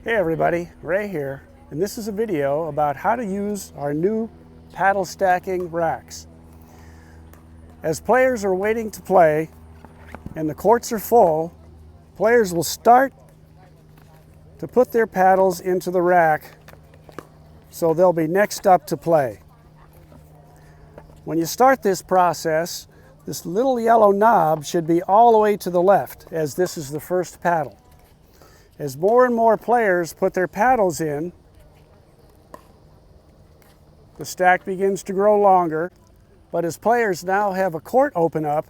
Hey everybody, Ray here, and this is a video about how to use our new paddle stacking racks. As players are waiting to play and the courts are full, players will start to put their paddles into the rack so they'll be next up to play. When you start this process, this little yellow knob should be all the way to the left, as this is the first paddle. As more and more players put their paddles in, the stack begins to grow longer. But as players now have a court open up,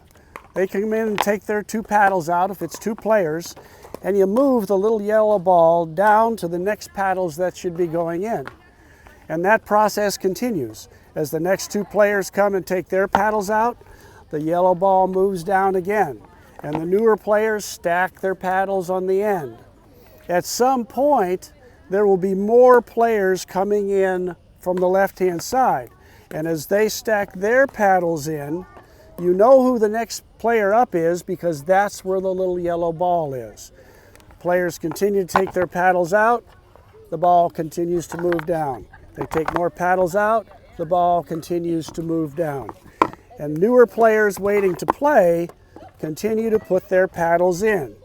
they come in and take their two paddles out if it's two players, and you move the little yellow ball down to the next paddles that should be going in. And that process continues. As the next two players come and take their paddles out, the yellow ball moves down again, and the newer players stack their paddles on the end. At some point, there will be more players coming in from the left-hand side. And as they stack their paddles in, you know who the next player up is because that's where the little yellow ball is. Players continue to take their paddles out, the ball continues to move down. They take more paddles out, the ball continues to move down. And newer players waiting to play continue to put their paddles in.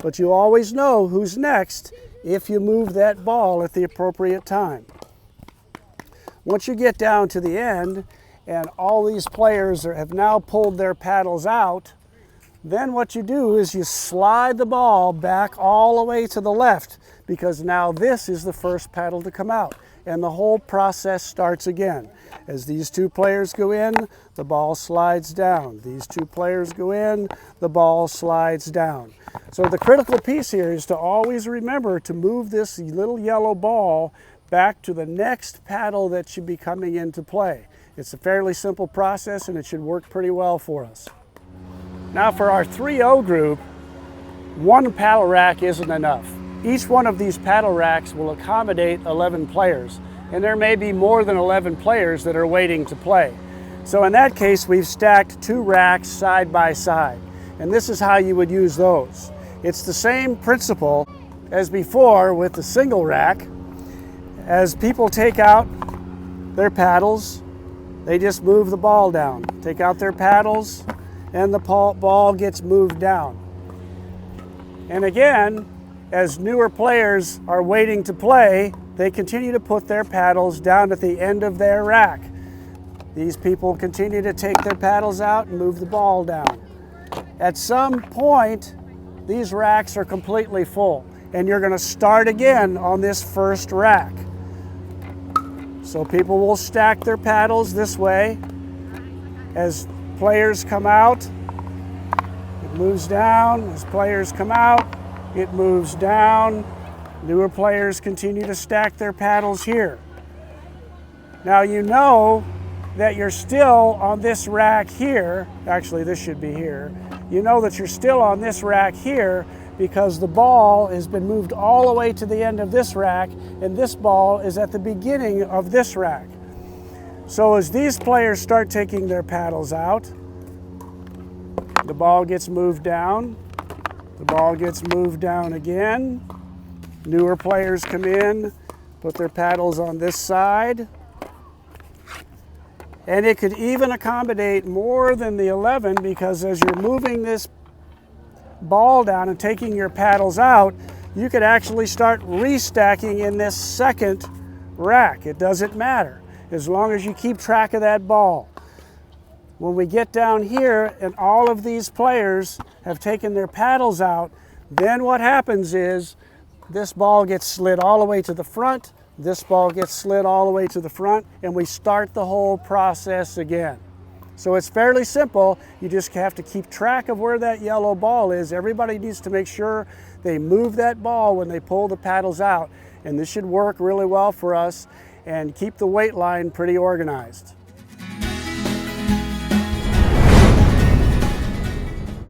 But you always know who's next if you move that ball at the appropriate time. Once you get down to the end and all these players have now pulled their paddles out, then what you do is you slide the ball back all the way to the left, because now this is the first paddle to come out. And the whole process starts again. As these two players go in, the ball slides down. These two players go in, the ball slides down. So the critical piece here is to always remember to move this little yellow ball back to the next paddle that should be coming into play. It's a fairly simple process and it should work pretty well for us. Now for our 3-0 group, one paddle rack isn't enough. Each one of these paddle racks will accommodate 11 players, and there may be more than 11 players that are waiting to play. So in that case, we've stacked two racks side by side, and this is how you would use those. It's the same principle as before with the single rack. As people take out their paddles, they just move the ball down. Take out their paddles, and the ball gets moved down. And again, as newer players are waiting to play, they continue to put their paddles down at the end of their rack. These people continue to take their paddles out and move the ball down. At some point, these racks are completely full, and you're going to start again on this first rack. So people will stack their paddles this way. As players come out, it moves down. As players come out, it moves down. Newer players continue to stack their paddles here. Now you know that you're still on this rack here. Actually, this should be here. You know that you're still on this rack here because the ball has been moved all the way to the end of this rack, and this ball is at the beginning of this rack. So as these players start taking their paddles out, the ball gets moved down. The ball gets moved down again. Newer players come in, put their paddles on this side. And it could even accommodate more than the 11 because as you're moving this ball down and taking your paddles out, you could actually start restacking in this second rack. It doesn't matter as long as you keep track of that ball. When we get down here and all of these players have taken their paddles out, then what happens is this ball gets slid all the way to the front, this ball gets slid all the way to the front, and we start the whole process again. So it's fairly simple. You just have to keep track of where that yellow ball is. Everybody needs to make sure they move that ball when they pull the paddles out, and this should work really well for us and keep the weight line pretty organized.